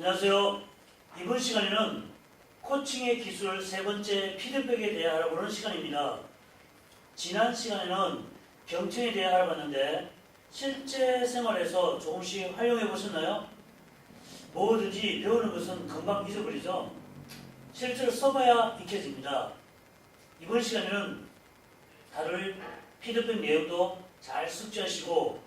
안녕하세요. 이번 시간에는 코칭의 기술 세 번째 피드백에 대해 알아보는 시간입니다. 지난 시간에는 경청에 대해 알아봤는데 실제 생활에서 조금씩 활용해 보셨나요? 뭐든지 배우는 것은 금방 잊어버리죠. 실제로 써봐야 익혀집니다. 이번 시간에는 다룰 피드백 내용도 잘 숙지하시고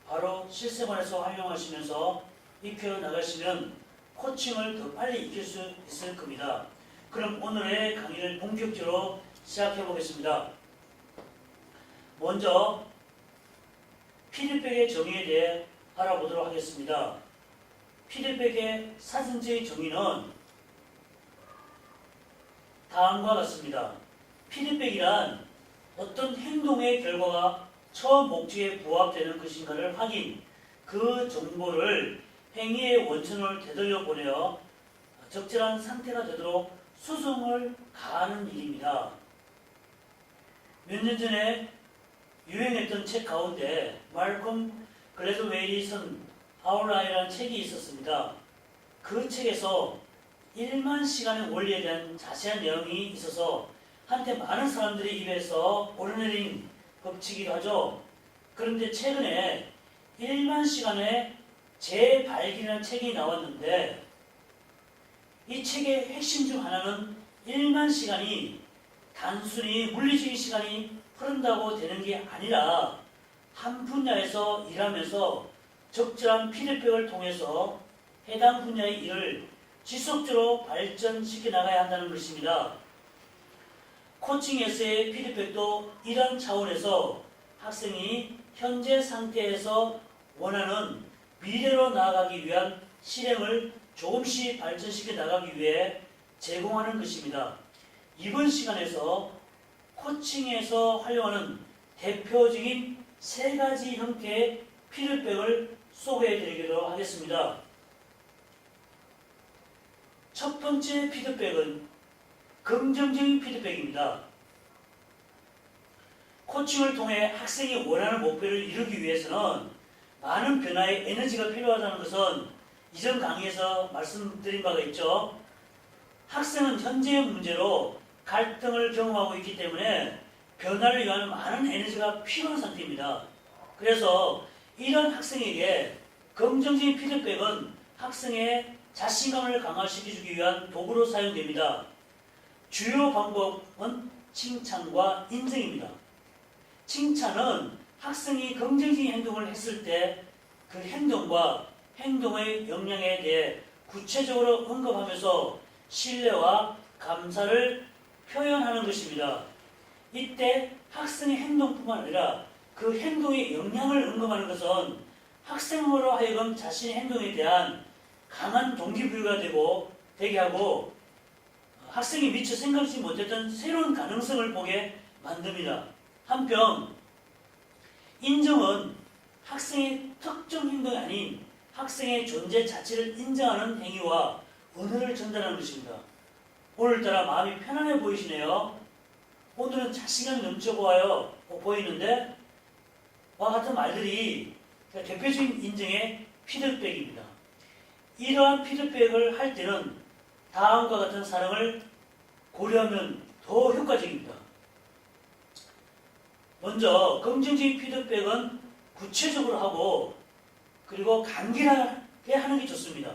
바로 실생활에서 활용하시면서 익혀나가시면 코칭을 더 빨리 익힐 수 있을 겁니다. 그럼 오늘의 강의를 본격적으로 시작해 보겠습니다. 먼저 피드백의 정의에 대해 알아보도록 하겠습니다. 피드백의 사전적인 정의는 다음과 같습니다. 피드백이란 어떤 행동의 결과가 처음 목적에 부합되는 것인가를 확인, 그 정보를 행위의 원천을 되돌려 보내어 적절한 상태가 되도록 수정을 가하는 일입니다. 몇 년 전에 유행했던 책 가운데 말콤 글래드웰이 쓴 아웃라이라는 책이 있었습니다. 그 책에서 1만 시간의 원리에 대한 자세한 내용이 있어서 한때 많은 사람들의 입에서 오르내린 법칙이기도 하죠. 그런데 최근에 1만 시간의 재발견이라는 책이 나왔는데 이 책의 핵심 중 하나는 1만 시간이 단순히 물리적인 시간이 흐른다고 되는 게 아니라 한 분야에서 일하면서 적절한 피드백을 통해서 해당 분야의 일을 지속적으로 발전시켜 나가야 한다는 것입니다. 코칭에서의 피드백도 이런 차원에서 학생이 현재 상태에서 원하는 미래로 나아가기 위한 실행을 조금씩 발전시켜 나가기 위해 제공하는 것입니다. 이번 시간에서 코칭에서 활용하는 대표적인 세 가지 형태의 피드백을 소개해 드리도록 하겠습니다. 첫 번째 피드백은 긍정적인 피드백입니다. 코칭을 통해 학생이 원하는 목표를 이루기 위해서는 많은 변화의 에너지가 필요하다는 것은 이전 강의에서 말씀드린 바가 있죠. 학생은 현재의 문제로 갈등을 경험하고 있기 때문에 변화를 위한 많은 에너지가 필요한 상태입니다. 그래서 이런 학생에게 긍정적인 피드백은 학생의 자신감을 강화시켜주기 위한 도구로 사용됩니다. 주요 방법은 칭찬과 인정입니다. 칭찬은 학생이 긍정적인 행동을 했을 때 그 행동과 행동의 역량에 대해 구체적으로 언급하면서 신뢰와 감사를 표현하는 것입니다. 이때 학생의 행동뿐만 아니라 그 행동의 역량을 언급하는 것은 학생으로 하여금 자신의 행동에 대한 강한 동기부여가 되게 하고 학생이 미처 생각지 못했던 새로운 가능성을 보게 만듭니다. 한편 인정은 학생의 특정 행동이 아닌 학생의 존재 자체를 인정하는 행위와 언어를 전달하는 것입니다. 오늘따라 마음이 편안해 보이시네요. 오늘은 자신감이 넘쳐 보이는데 와 같은 말들이 대표적인 인정의 피드백입니다. 이러한 피드백을 할 때는 다음과 같은 사항을 고려하면 더 효과적입니다. 먼저 긍정적인 피드백은 구체적으로 하고 그리고 간결하게 하는 게 좋습니다.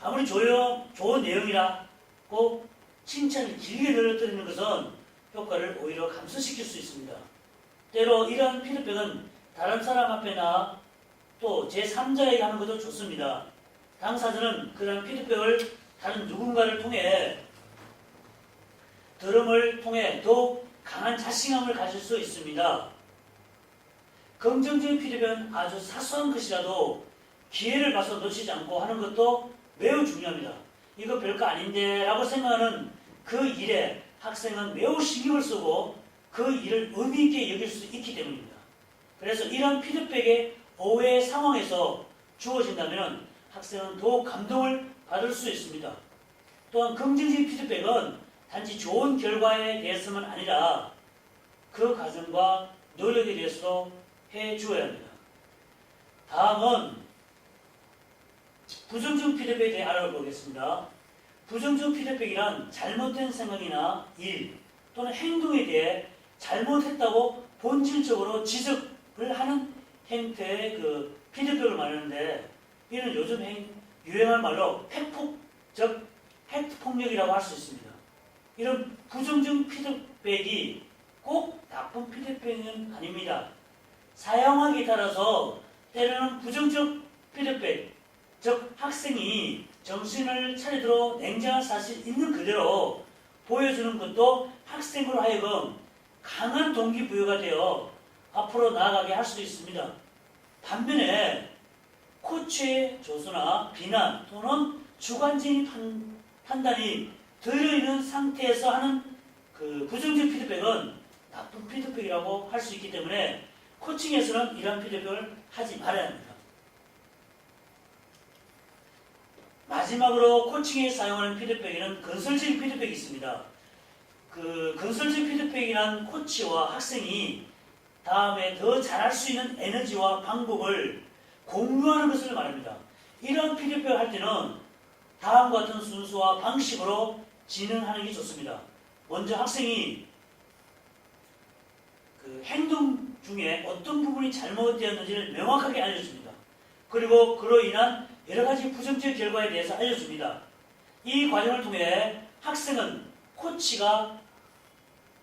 아무리 좋은 내용이라고 칭찬을 길게 늘어뜨리는 것은 효과를 오히려 감소시킬 수 있습니다. 때로 이러한 피드백은 다른 사람 앞에나 또 제3자에게 하는 것도 좋습니다. 당사자는 그런 피드백을 다른 누군가를 통해 들음을 통해 더욱 강한 자신감을 가질 수 있습니다. 긍정적인 피드백은 아주 사소한 것이라도 기회를 봐서 놓치지 않고 하는 것도 매우 중요합니다. 이거 별거 아닌데 라고 생각하는 그 일에 학생은 매우 신경을 쓰고 그 일을 의미 있게 여길 수 있기 때문입니다. 그래서 이런 피드백의 오해 상황에서 주어진다면 학생은 더욱 감동을 받을 수 있습니다. 또한 긍정적인 피드백은 단지 좋은 결과에 대해서만 아니라 그 과정과 노력에 대해서도 해 주어야 합니다. 다음은 부정적 피드백에 대해 알아보겠습니다. 부정적 피드백이란 잘못된 생각이나 일 또는 행동에 대해 잘못했다고 본질적으로 지적을 하는 형태의 그 피드백을 말하는데, 이는 요즘 유행할 말로 팩트폭력이라고 할 수 있습니다. 이런 부정적 피드백이 꼭 나쁜 피드백은 아닙니다. 사용하기에 따라서 때로는 부정적 피드백, 즉 학생이 정신을 차리도록 냉정한 사실 있는 그대로 보여주는 것도 학생으로 하여금 강한 동기부여가 되어 앞으로 나아가게 할 수도 있습니다. 반면에 코치의 조소나 비난 또는 주관적인 판단이 들어있는 상태에서 하는 그 부정적 피드백은 나쁜 피드백이라고 할 수 있기 때문에 코칭에서는 이러한 피드백을 하지 말아야 합니다. 마지막으로 코칭에 사용하는 피드백에는 건설적인 피드백이 있습니다. 그 건설적 피드백이란 코치와 학생이 다음에 더 잘할 수 있는 에너지와 방법을 공유하는 것을 말합니다. 이런 피드백을 할 때는 다음과 같은 순서와 방식으로 진행하는 게 좋습니다. 먼저 학생이 그 행동 중에 어떤 부분이 잘못되었는지를 명확하게 알려줍니다. 그리고 그로 인한 여러 가지 부정적 결과에 대해서 알려줍니다. 이 과정을 통해 학생은 코치가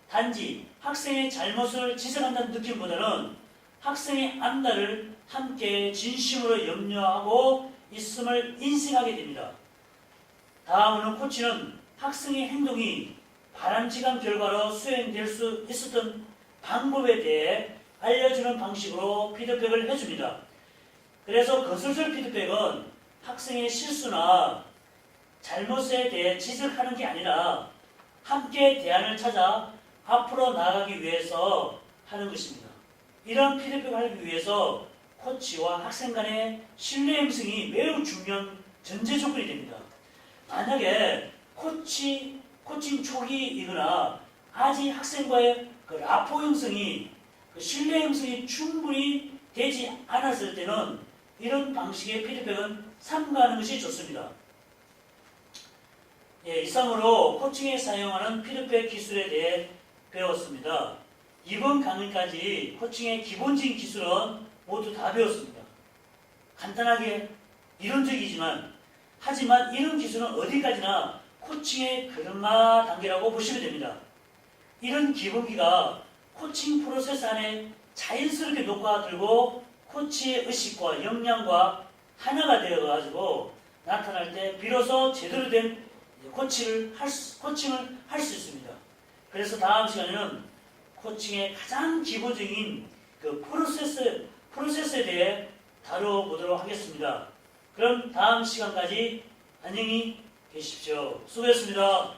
단지 학생의 잘못을 지적한다는 느낌보다는 학생의 앞날을 함께 진심으로 염려하고 있음을 인식하게 됩니다. 다음으로는 코치는 학생의 행동이 바람직한 결과로 수행될 수 있었던 방법에 대해 알려주는 방식으로 피드백을 해줍니다. 그래서 건설적 피드백은 학생의 실수나 잘못에 대해 지적하는 게 아니라 함께 대안을 찾아 앞으로 나아가기 위해서 하는 것입니다. 이런 피드백을 하기 위해서 코치와 학생 간의 신뢰 형성이 매우 중요한 전제 조건이 됩니다. 만약에 코칭 초기이거나 아직 학생과의 그 라포 형성이, 그 신뢰 형성이 충분히 되지 않았을 때는 이런 방식의 피드백은 삼가하는 것이 좋습니다. 이상으로 코칭에 사용하는 피드백 기술에 대해 배웠습니다. 이번 강의까지 코칭의 기본적인 기술은 모두 다 배웠습니다. 간단하게 이론적이지만, 하지만 이런 기술은 어디까지나 코칭의 걸음마 단계라고 보시면 됩니다. 이런 기본기가 코칭 프로세스 안에 자연스럽게 녹아들고 코치의 의식과 역량과 하나가 되어가지고 나타날 때 비로소 제대로 된 코칭을 할 수 있습니다. 그래서 다음 시간에는 코칭의 가장 기본적인 그 프로세스에 대해 다뤄보도록 하겠습니다. 그럼 다음 시간까지 안녕히 계십시오. 수고했습니다.